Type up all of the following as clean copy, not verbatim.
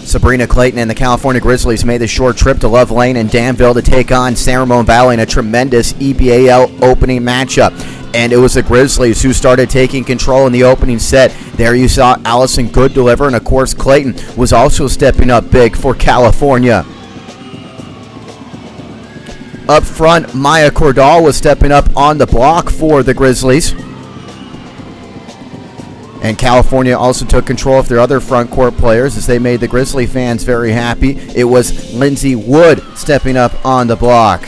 Sabrina Clayton and the California Grizzlies made the short trip to Love Lane and Danville to take on Ramon Valley in a tremendous EBAL opening matchup. And it was the Grizzlies who started taking control in the opening set. There you saw Allison Good deliver, and of course Clayton was also stepping up big for California. Up front, Maya Cordal was stepping up on the block for the Grizzlies. And California also took control of their other front court players as they made the Grizzly fans very happy. It was Lindsay Wood stepping up on the block.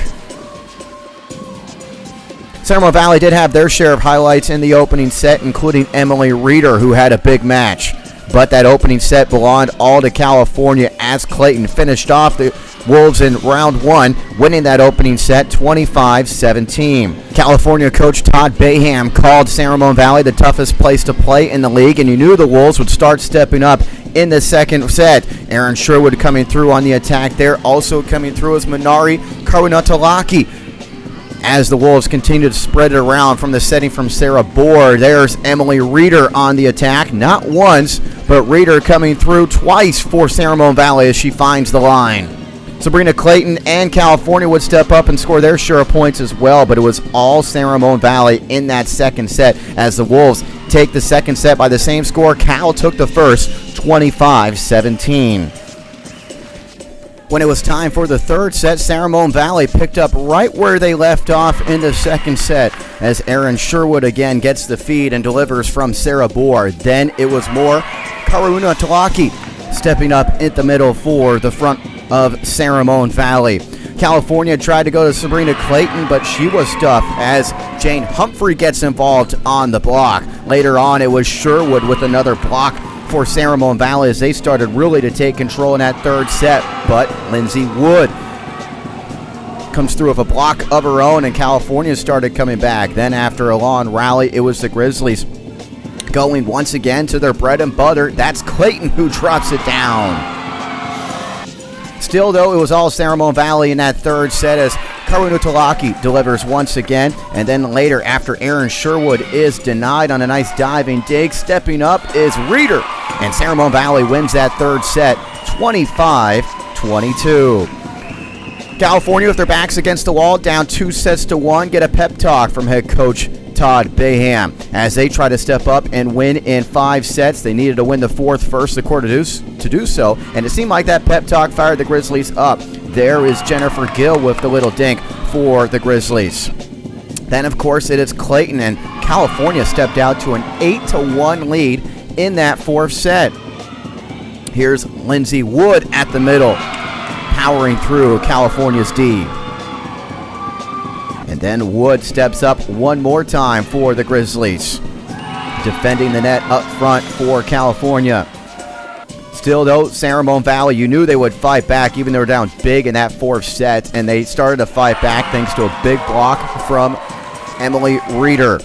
Ramon Valley did have their share of highlights in the opening set, including Emily Reeder, who had a big match. But that opening set belonged all to California as Clayton finished off the Wolves in round one, winning that opening set 25-17. California coach Todd Bayham called Ramon Valley the toughest place to play in the league, and you knew the Wolves would start stepping up in the second set. Aaron Sherwood coming through on the attack there. Also coming through is Minari Karunatalaki. As the Wolves continue to spread it around from the setting from Sarah Bohr, there's Emily Reeder on the attack. Not once, but Reeder coming through twice for Ramon Valley as she finds the line. Sabrina Clayton and California would step up and score their share of points as well, but it was all Ramon Valley in that second set as the Wolves take the second set by the same score. Cal took the first, 25-17. When it was time for the third set, Ramon Valley picked up right where they left off in the second set as Aaron Sherwood again gets the feed and delivers from Sarah Bohr. Then it was more Karuna Talaki stepping up in the middle for the front of Ramon Valley. California tried to go to Sabrina Clayton, but she was tough as Jane Humphrey gets involved on the block. Later on, it was Sherwood with another block for Ramon Valley as they started really to take control in that third set, but Lindsay Wood comes through with a block of her own, and California started coming back. Then after a long rally, it was the Grizzlies going once again to their bread and butter. That's Clayton who drops it down. Still, though, it was all Ramon Valley in that third set as Karuna Talaki delivers once again. And then later, after Aaron Sherwood is denied on a nice diving dig, stepping up is Reeder. And Ramon Valley wins that third set, 25-22. California, with their backs against the wall, down 2-1, get a pep talk from head coach Todd Bayham as they try to step up and win in 5 sets. They needed to win the fourth first, the quarter to do so, and it seemed like that pep talk fired the Grizzlies up. There is Jennifer Gill with the little dink for the Grizzlies. Then, of course, it is Clayton, and California stepped out to an 8-1 lead in that fourth set. Here's Lindsay Wood at the middle, powering through California's D. And then Wood steps up one more time for the Grizzlies, defending the net up front for California. Still, though, Ramon Valley, you knew they would fight back, even though they were down big in that fourth set, and they started to fight back thanks to a big block from Emily Reeder.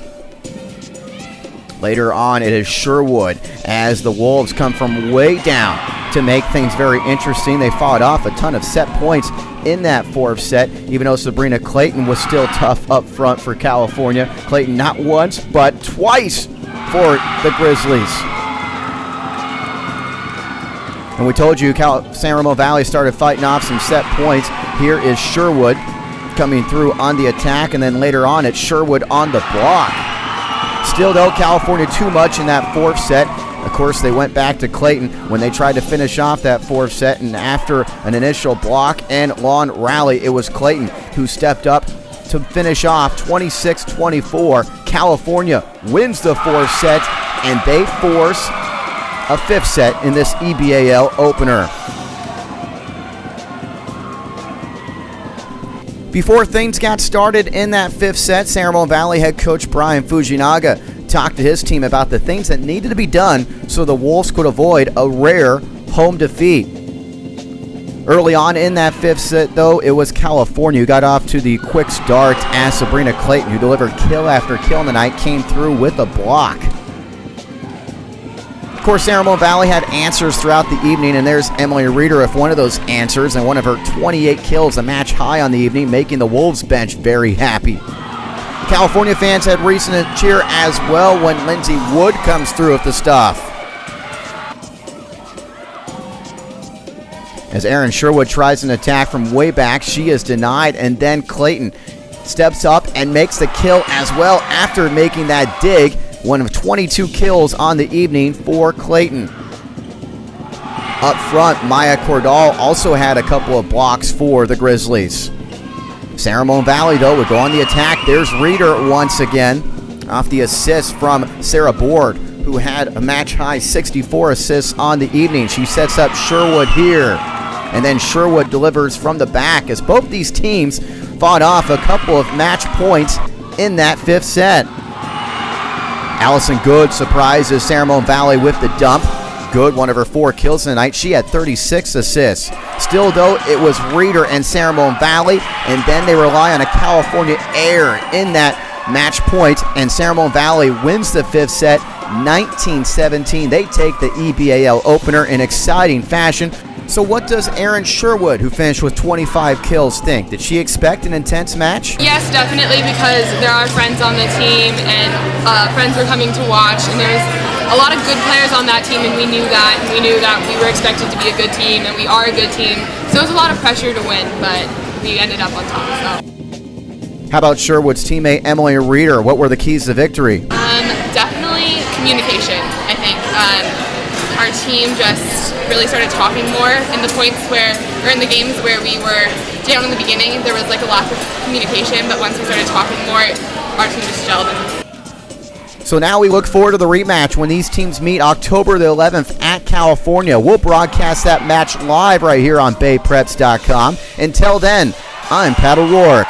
Later on, it is Sherwood as the Wolves come from way down to make things very interesting. They fought off a ton of set points in that fourth set, even though Sabrina Clayton was still tough up front for California. Clayton not once, but twice for the Grizzlies. And we told you Ramon Valley started fighting off some set points. Here is Sherwood coming through on the attack, and then later on it's Sherwood on the block. Still, though, California too much in that fourth set. Of course, they went back to Clayton when they tried to finish off that fourth set, and after an initial block and long rally, it was Clayton who stepped up to finish off 26-24. California wins the fourth set, and they force a fifth set in this EBAL opener. Before things got started in that fifth set, Ramon Valley head coach Brian Fujinaga talked to his team about the things that needed to be done so the Wolves could avoid a rare home defeat. Early on in that fifth set, though, it was California who got off to the quick start as Sabrina Clayton, who delivered kill after kill in the night, came through with a block. Of course, Ramon Valley had answers throughout the evening, and there's Emily Reeder with one of those answers and one of her 28 kills, a match high on the evening, making the Wolves bench very happy. California fans had reason to cheer as well when Lindsay Wood comes through with the stuff. As Erin Sherwood tries an attack from way back, she is denied, and then Clayton steps up and makes the kill as well after making that dig. One of 22 kills on the evening for Clayton. Up front, Maya Cordall also had a couple of blocks for the Grizzlies. Ramon Valley, though, would go on the attack. There's Reeder once again off the assist from Sarah Board, who had a match-high 64 assists on the evening. She sets up Sherwood here, and then Sherwood delivers from the back as both these teams fought off a couple of match points in that fifth set. Allison Good surprises Ramon Valley with the dump. Good, one of her 4 kills tonight. She had 36 assists. Still, though, it was Reeder and Ramon Valley, and then they rely on a California air in that match point, and Ramon Valley wins the fifth set 19-17. They take the EBAL opener in exciting fashion. So what does Erin Sherwood, who finished with 25 kills, think? Did she expect an intense match? Yes, definitely, because there are friends on the team, and friends were coming to watch, and there's a lot of good players on that team, and we knew that. And we knew that we were expected to be a good team, and we are a good team. So it was a lot of pressure to win, but we ended up on top. So. How about Sherwood's teammate Emily Reeder? What were the keys to victory? Definitely communication, I think. Our team just really started talking more in the points where, or in the games where we were down in the beginning. There was like a lack of communication, but once we started talking more, our team just gelled. So now we look forward to the rematch when these teams meet October the 11th at California. We'll broadcast that match live right here on BayPreps.com. Until then, I'm Pat O'Rourke.